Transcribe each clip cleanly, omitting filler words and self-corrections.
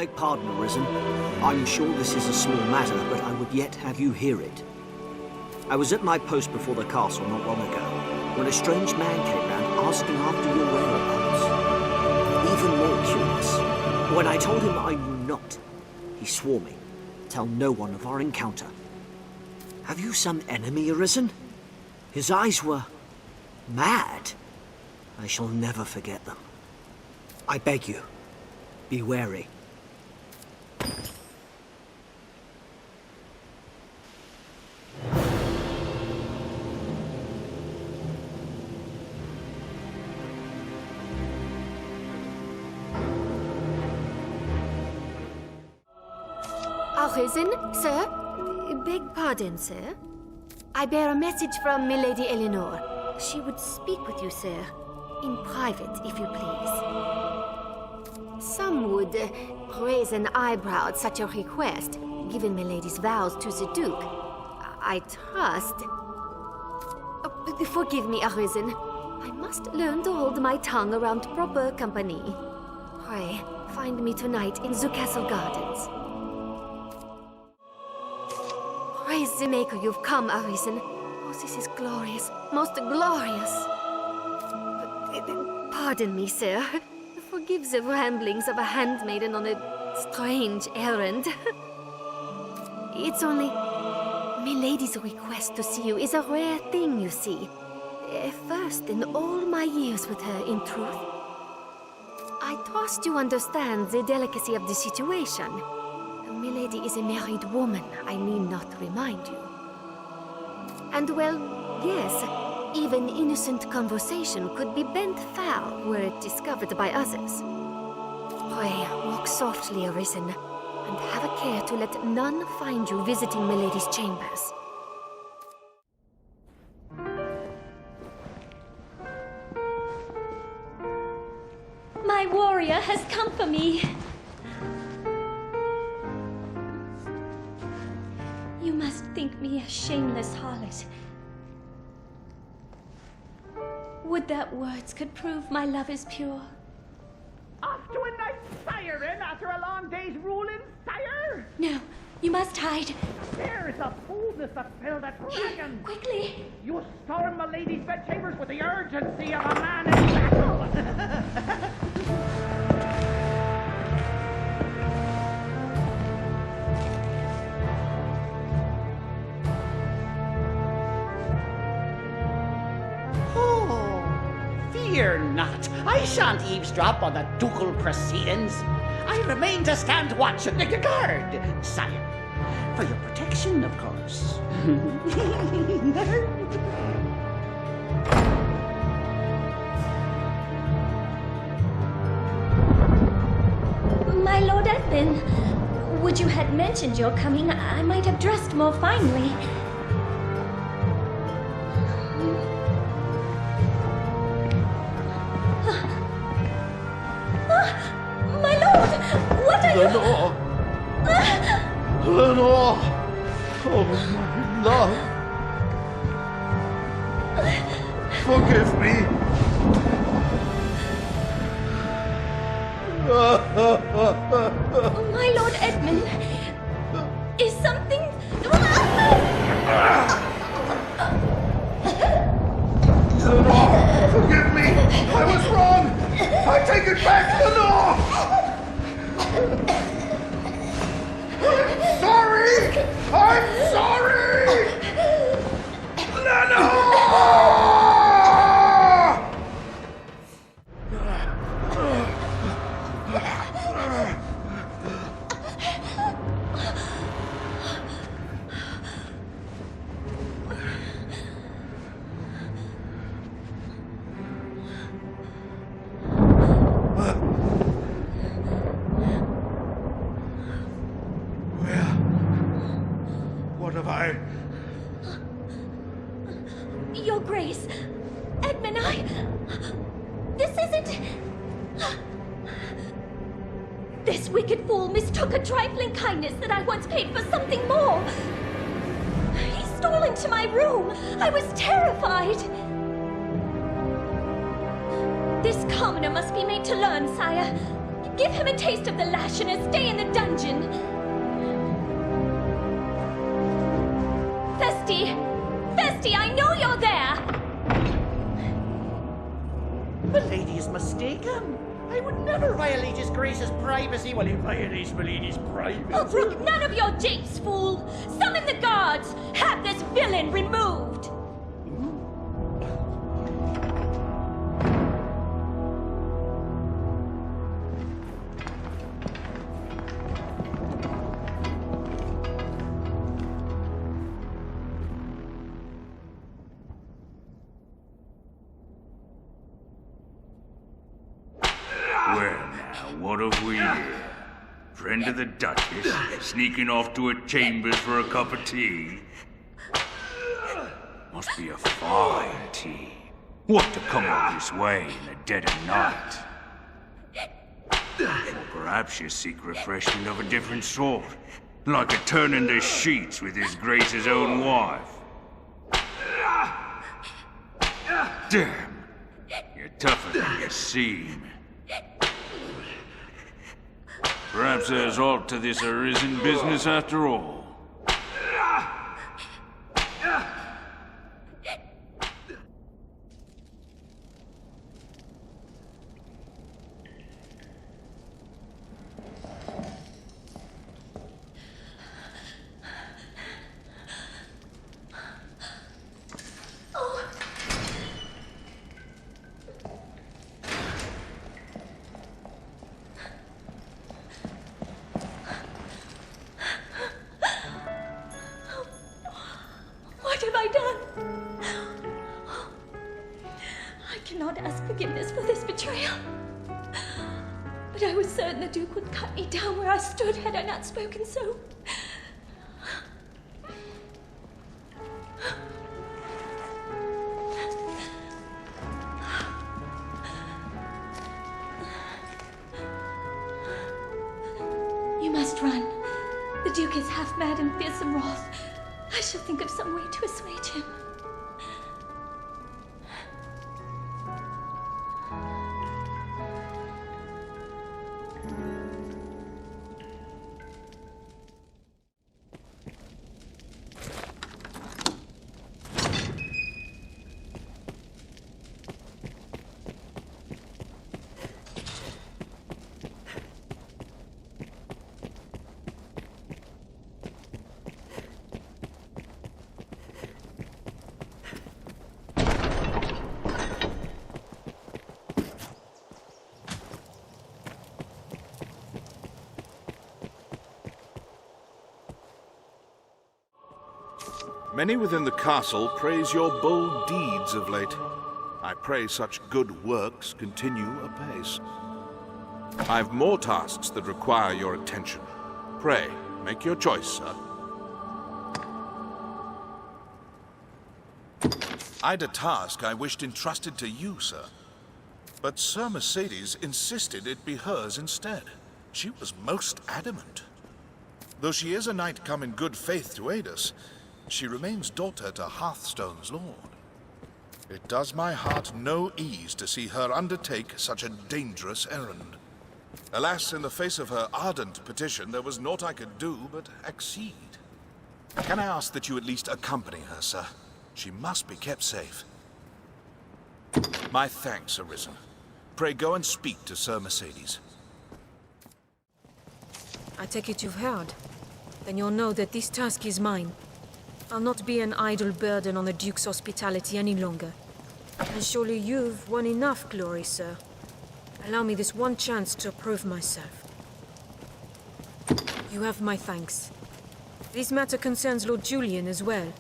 beg pardon, Arisen. I'm sure this is a small matter, but I would yet have you hear it. I was at my post before the castle not long ago, when a strange man came round asking after your whereabouts. Even more curious, when I told him I knew not, he swore me, tell no one of our encounter. Have you some enemy, Arisen? His eyes were mad. I shall never forget them. I beg you, be wary. Arisen, sir? Beg pardon, sir? I bear a message from Milady Eleanor. She would speak with you, sir. In private, if you please. Some would raise an eyebrow at such a request, given Milady's vows to the Duke. I trust... forgive me, Arisen. I must learn to hold my tongue around proper company. Pray, find me tonight in the castle gardens. Praise the Maker you've come, Arisen. Oh, this is glorious, most glorious. Pardon me, sir. Forgive the ramblings of a handmaiden on a strange errand. It's only... Milady's request to see you is a rare thing, you see. First in all my years with her, in truth. I trust you understand the delicacy of the situation. Milady is a married woman, I need not remind you. And well, yes, even innocent conversation could be bent foul were it discovered by others. Pray, walk softly, Arisen, and have a care to let none find you visiting Milady's chambers. My warrior has come for me. You must think me a shameless harlot. Would that words could prove my love is pure. Off to a night siren after a long day's ruling, sire? No, you must hide. There is a boldness that filled a dragon. Quickly! You storm my lady's bedchambers with the urgency of a man in battle. Fear not. I shan't eavesdrop on the ducal proceedings. I remain to stand watch and guard, sire. For your protection, of course. My Lord Edmund, would you had mentioned your coming, I might have dressed more finely. Lenore! Lenore! Oh, my love! Forgive me! My Lord Edmund, is something... Lenore! Forgive me! I was wrong! I take it back, Lenore! I'm sorry! Lenore! What have I... Your Grace, Edmund, this isn't... This wicked fool mistook a trifling kindness that I once paid for something more. He stole into my room. I was terrified. This commoner must be made to learn, sire. Give him a taste of the lash and a stay in the dungeon. Festi! Festi, I know you're there! The lady is mistaken. I would never violate his grace's privacy while he violates my lady's privacy. Oh, brook none of your japes, fool! Summon the guards! Have this villain removed! Well now, what have we here? Friend of the Duchess, sneaking off to her chambers for a cup of tea? Must be a fine tea. What to come up this way in the dead of night? Or perhaps you seek refreshment of a different sort, like a turn in the sheets with His Grace's own wife. Damn, you're tougher than you seem. Perhaps there's aught to this Arisen business after all. What have I done? I cannot ask forgiveness for this betrayal. But I was certain the Duke would cut me down where I stood had I not spoken so. You must run. The Duke is half mad and fearsome wrath. I shall think of some way to assuage him. Many within the castle praise your bold deeds of late. I pray such good works continue apace. I've more tasks that require your attention. Pray, make your choice, sir. I'd a task I wished entrusted to you, sir. But Sir Mercedes insisted it be hers instead. She was most adamant. Though she is a knight come in good faith to aid us, she remains daughter to Hearthstone's lord. It does my heart no ease to see her undertake such a dangerous errand. Alas, in the face of her ardent petition, there was naught I could do but accede. Can I ask that you at least accompany her, sir? She must be kept safe. My thanks, Arisen. Pray go and speak to Sir Mercedes. I take it you've heard. Then you'll know that this task is mine. I'll not be an idle burden on the Duke's hospitality any longer. And surely you've won enough glory, sir. Allow me this one chance to prove myself. You have my thanks. This matter concerns Lord Julian as well.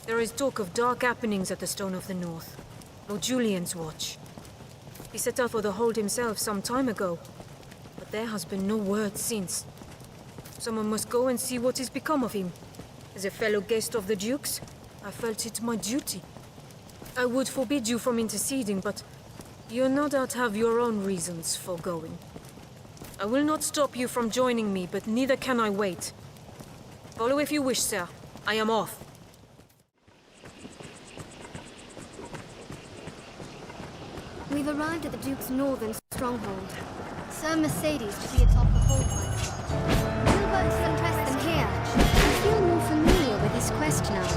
There is talk of dark happenings at the Stone of the North. Lord Julian's watch. He set out for the hold himself some time ago, but there has been no word since. Someone must go and see what has become of him. As a fellow guest of the Duke's, I felt it my duty. I would forbid you from interceding, but you no doubt have your own reasons for going. I will not stop you from joining me, but neither can I wait. Follow if you wish, sir. I am off. We've arrived at the Duke's northern stronghold. Sir Mercedes to be atop the hold pipe. We'll both impress them here. I feel more familiar with this quest now.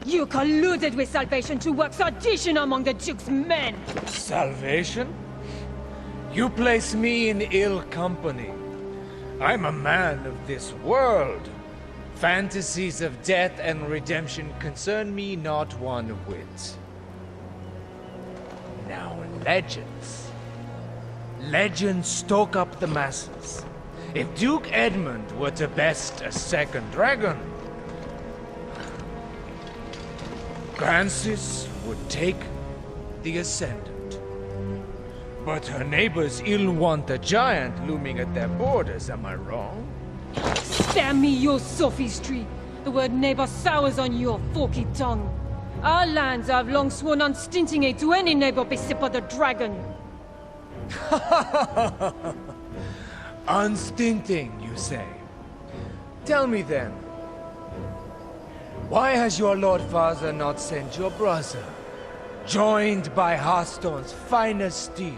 You colluded with Salvation to work sedition among the Duke's men! Salvation? You place me in ill company. I'm a man of this world. Fantasies of death and redemption concern me not one whit. Now, legends. Legends stoke up the masses. If Duke Edmund were to best a second dragon, Francis would take the Ascendant. But her neighbors ill want a giant looming at their borders, am I wrong? Spare me your sophistry! The word neighbor sours on your forky tongue. Our lands have long sworn unstinting aid to any neighbor beset by the dragon. Unstinting, you say? Tell me then, why has your Lord Father not sent your brother, joined by Hearthstone's finest steel?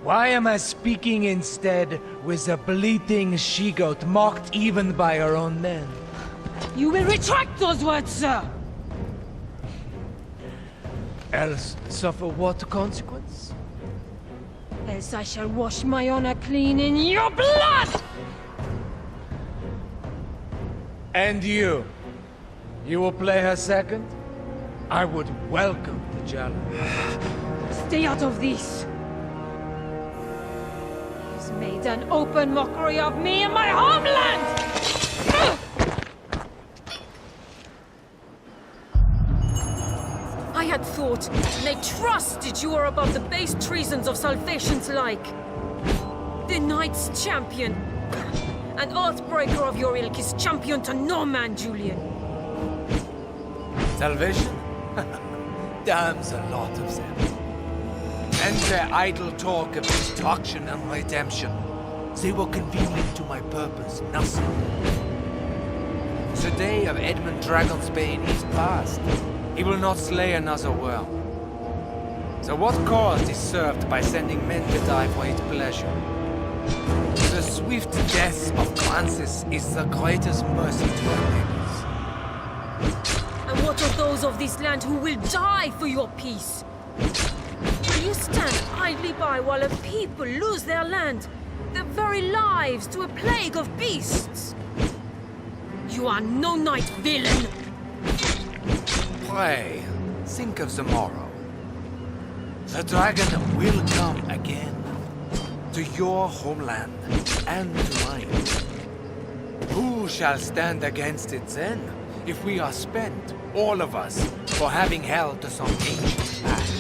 Why am I speaking instead with a bleating she-goat mocked even by her own men? You will retract those words, sir! Else suffer what consequence? Else I shall wash my honor clean in your blood! And you? You will play her second? I would welcome the challenge. Stay out of this! He's made an open mockery of me and my homeland! I had thought, nay trusted you were above the base treasons of Salvation's like. The Knight's champion. An Earthbreaker of your ilk is champion to no man, Julian. Salvation? Damns a lot of them. And their idle talk of destruction and redemption. They were convenient to my purpose, nothing. The day of Edmund Dragonsbane is past. He will not slay another world. So what cause is served by sending men to die for his pleasure? The swift death of Francis is the greatest mercy to our neighbors. And what of those of this land who will die for your peace? Will you stand idly by while a people lose their land, their very lives to a plague of beasts? You are no knight, villain! Pray, think of the morrow. The dragon will come again. To your homeland, and to mine. Who shall stand against it then, if we are spent, all of us, for having held to some ancient pact?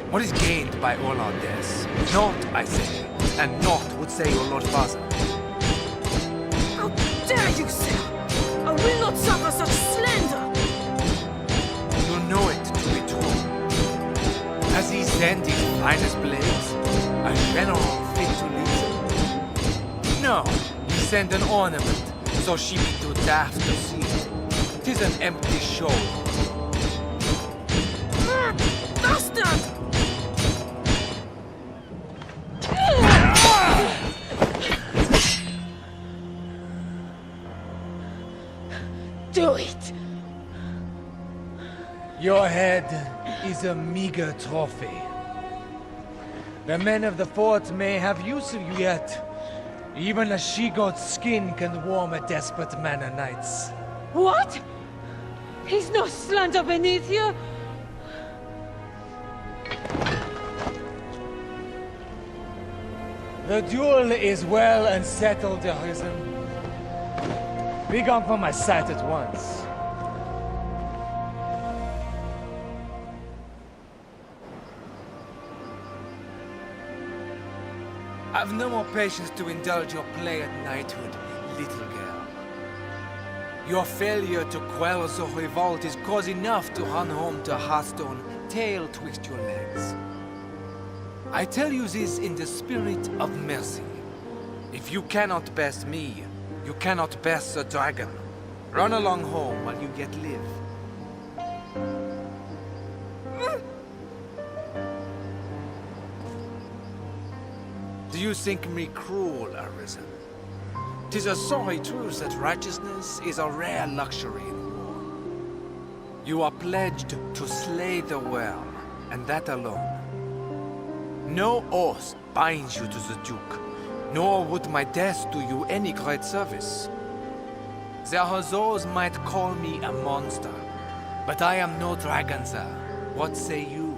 What is gained by all our deaths? Naught, I say, and naught would say your Lord Father. How dare you, sir! I will not suffer such slander! You know it to be true. Has he sent his finest blades? A general fit to lead them? No, he sent an ornament, so she be too daft to see it. 'Tis an empty show. Bastard! Do it! Your head is a meager trophy. The men of the fort may have use of you yet, Even a she-goat's skin can warm a desperate man o' nights. What? He's no slander beneath you? The duel is well and settled, Arisen. Be gone from my sight at once. I've no more patience to indulge your play at knighthood, little girl. Your failure to quell the revolt is cause enough to run home to Hearthstone, tail twixt your legs. I tell you this in the spirit of mercy. If you cannot best me, you cannot best the dragon. Run along home while you yet live. Do you think me cruel, Arisen? 'Tis a sorry truth that righteousness is a rare luxury in war. You are pledged to slay the worm, and that alone. No oath binds you to the Duke, nor would my death do you any great service. There are those might call me a monster, but I am no dragon, sir. What say you?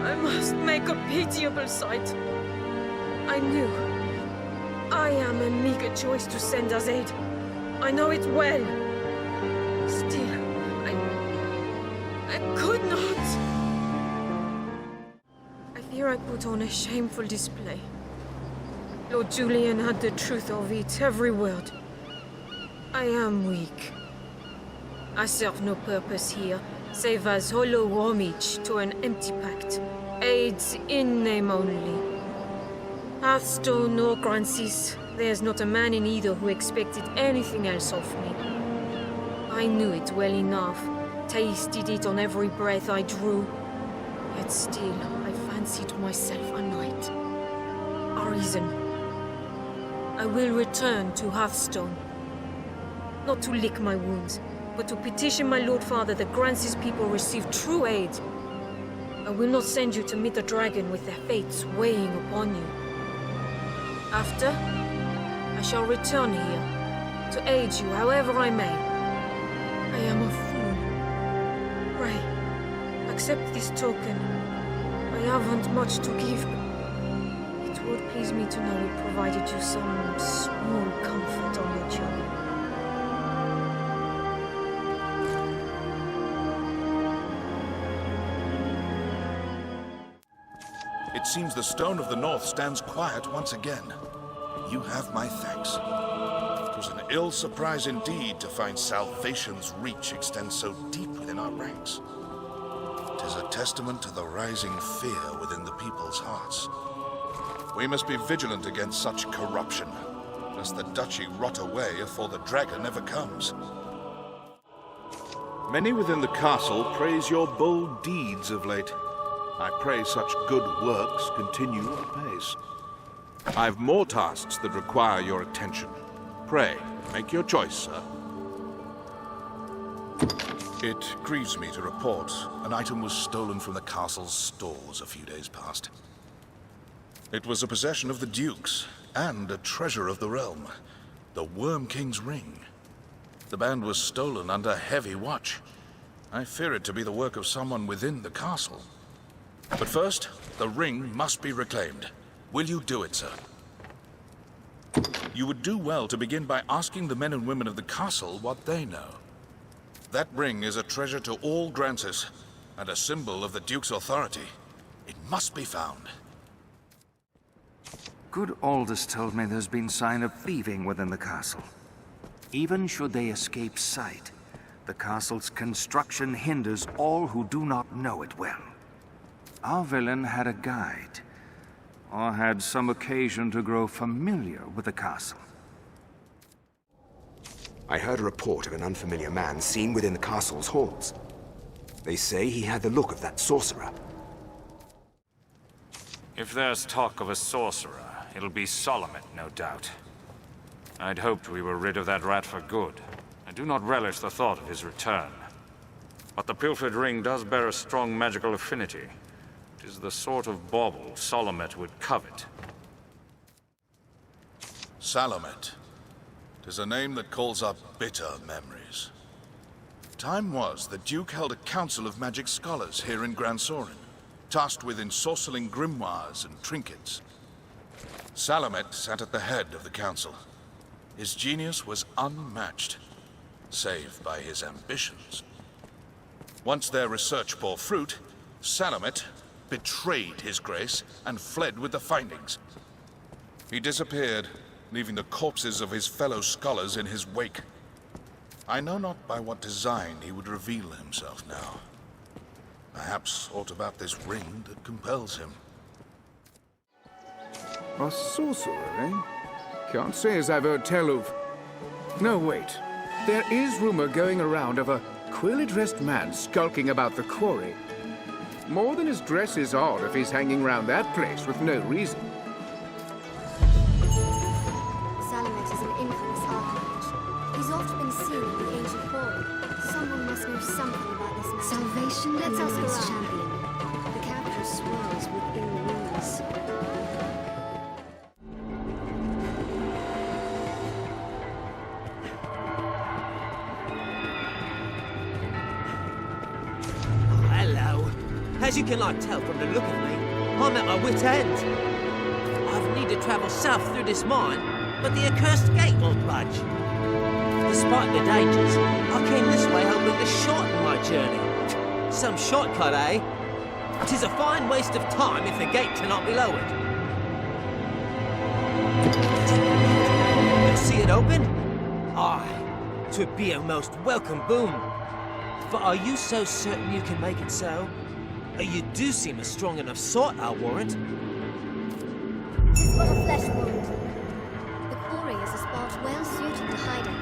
I must make a pitiable sight. I knew. I am a meager choice to send as aid. I know it well. Still, I could not. I fear I put on a shameful display. Lord Julian had the truth of it, every word. I am weak. I serve no purpose here, save as hollow homage to an empty pact. Aids in name only. Hearthstone or Grancis, there's not a man in either who expected anything else of me. I knew it well enough, tasted it on every breath I drew. Yet still, I fancied myself a knight. Arisen. I will return to Hearthstone. Not to lick my wounds, but to petition my Lord Father that Grancis people receive true aid. I will not send you to meet the dragon with their fates weighing upon you. After, I shall return here, to aid you however I may. I am a fool. Pray, accept this token. I haven't much to give, but it would please me to know it provided you some small comfort on your journey. It seems the Stone of the North stands quiet once again. You have my thanks. It was an ill surprise indeed to find salvation's reach extend so deep within our ranks. It is a testament to the rising fear within the people's hearts. We must be vigilant against such corruption, lest the duchy rot away afore the dragon ever comes. Many within the castle praise your bold deeds of late. I pray such good works continue apace. I've more tasks that require your attention. Pray, make your choice, sir. It grieves me to report an item was stolen from the castle's stores a few days past. It was a possession of the Duke's and a treasure of the realm, the Worm King's ring. The band was stolen under heavy watch. I fear it to be the work of someone within the castle. But first, the ring must be reclaimed. Will you do it, sir? You would do well to begin by asking the men and women of the castle what they know. That ring is a treasure to all Grancis, and a symbol of the Duke's authority. It must be found. Good Aldous told me there's been sign of thieving within the castle. Even should they escape sight, the castle's construction hinders all who do not know it well. Our villain had a guide, or had some occasion to grow familiar with the castle. I heard a report of an unfamiliar man seen within the castle's halls. They say he had the look of that sorcerer. If there's talk of a sorcerer, it'll be Solomon, no doubt. I'd hoped we were rid of that rat for good. I do not relish the thought of his return. But the pilfered ring does bear a strong magical affinity. It is the sort of bauble Salomet would covet. Salomet. 'Tis a name that calls up bitter memories. Time was the Duke held a council of magic scholars here in Gran Soren, tasked with ensorceling grimoires and trinkets. Salomet sat at the head of the council. His genius was unmatched, save by his ambitions. Once their research bore fruit, Salomet betrayed his grace and fled with the findings. He disappeared, leaving the corpses of his fellow scholars in his wake. I know not by what design he would reveal himself now. Perhaps aught about this ring that compels him. A sorcerer, eh? Can't say as I've heard tell of... No, wait. There is rumor going around of a queerly-dressed man skulking about the quarry. More than his dress is odd if he's hanging around that place with no reason. Salomet is an infamous archmage. He's often been seen in the ancient quarry. Someone must know something about this man. Salvation lets us around. Champion. The capital swirls with ill rumors. As you can tell from the look of me, I'm at my wit's end. I've need to travel south through this mine, but the accursed gate won't budge. Despite the dangers, I came this way hoping to shorten my journey. Some shortcut, eh? 'Tis a fine waste of time if the gate cannot be lowered. You see it open? Aye, 'twould be a most welcome boon. But are you so certain you can make it so? You do seem a strong enough sort, I'll warrant. Tis but a flesh wound. The quarry is a spot well suited to hiding.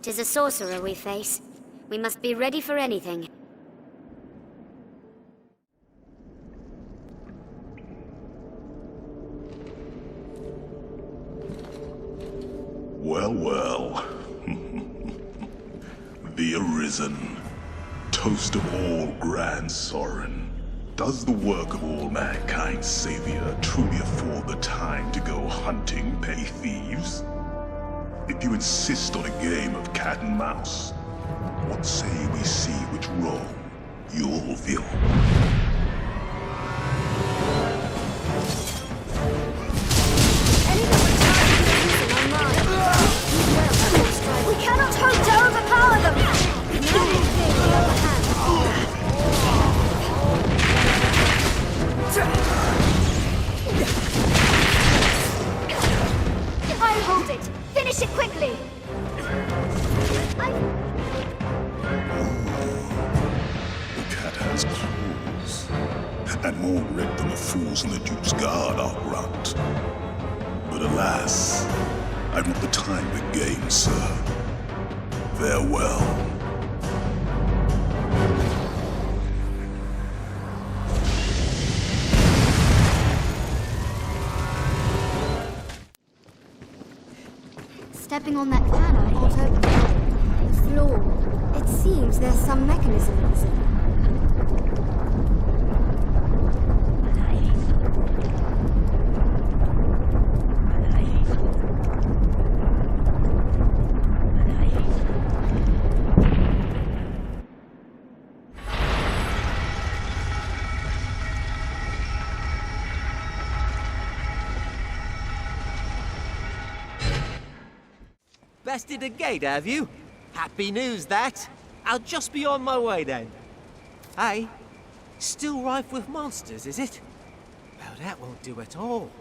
'Tis a sorcerer we face. We must be ready for anything. Well, well. The Arisen, toast of all Gran Soren. Does the work of all mankind's savior truly afford the time to go hunting pay thieves? If you insist on a game of cat and mouse, what say we see which role you'll fill? We cannot hope to overpower them! I hold it! Finish it quickly! The cat has claws, and more red than the fools in the Duke's Guard, I'll grant. But alas, I've not the time to game, sir. Farewell. Stepping on that fan, I thought open. The floor. It seems there's some mechanism missing. Bested the gate, have you? Happy news, that. I'll just be on my way, then. Hey, still rife with monsters, is it? Well, that won't do at all.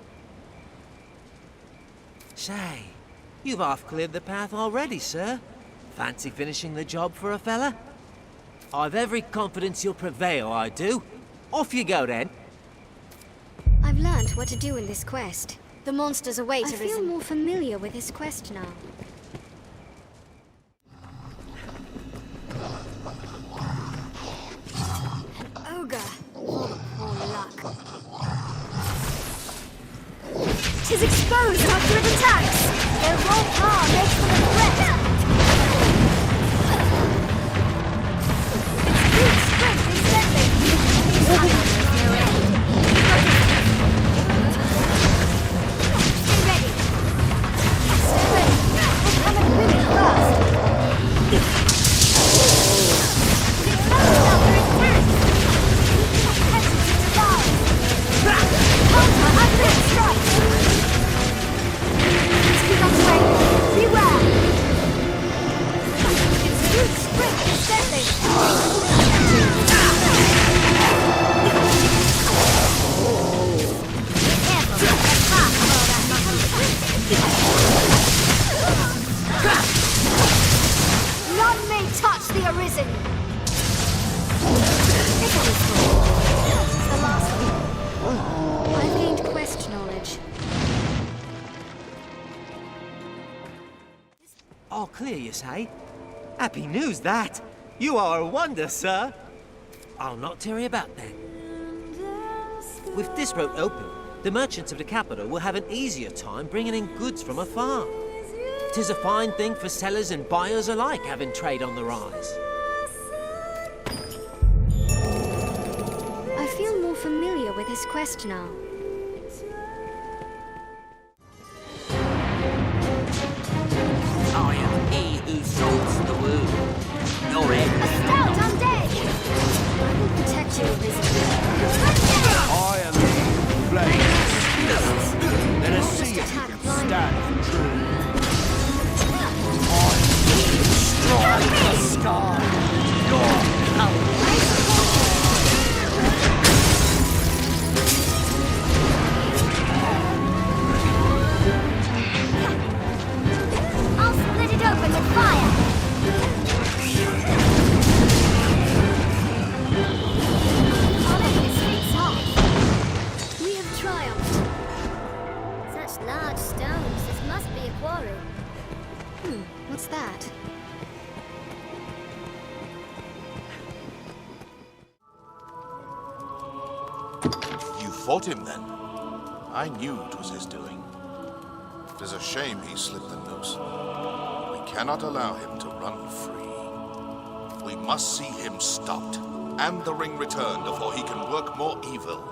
Say, you've half cleared the path already, sir. Fancy finishing the job for a fella? I've every confidence you'll prevail, I do. Off you go, then. I've learned what to do in this quest. The monsters await Arisen. I feel more familiar with this quest now. Ogre. Oh, poor luck. 'Tis exposed after it attacks! Their raw power makes them a threat! Its brute strength is deadly! Stay ready! Stay ready! We'll come and win it first! None may touch the Arisen! It's the last one. I've gained quest knowledge. All clear, you say? Happy news, that! You are a wonder, sir! I'll not tarry about then. With this road open, the merchants of the capital will have an easier time bringing in goods from afar. 'Tis a fine thing for sellers and buyers alike having trade on the rise. I feel more familiar with his quest now. I am he who salts the wound. You're in. A stout undead! I will protect you, Arisen. I am the flames. Let us see if you can stand true. Destroy the sky. Your power. I'll split it open with fire! Our enemy streaks off. We have triumphed. Such large stones, this must be a quarry. What's that? You fought him then? I knew it was his doing. It is a shame he slipped the noose. We cannot allow him to run free. We must see him stopped, and the ring returned before he can work more evil.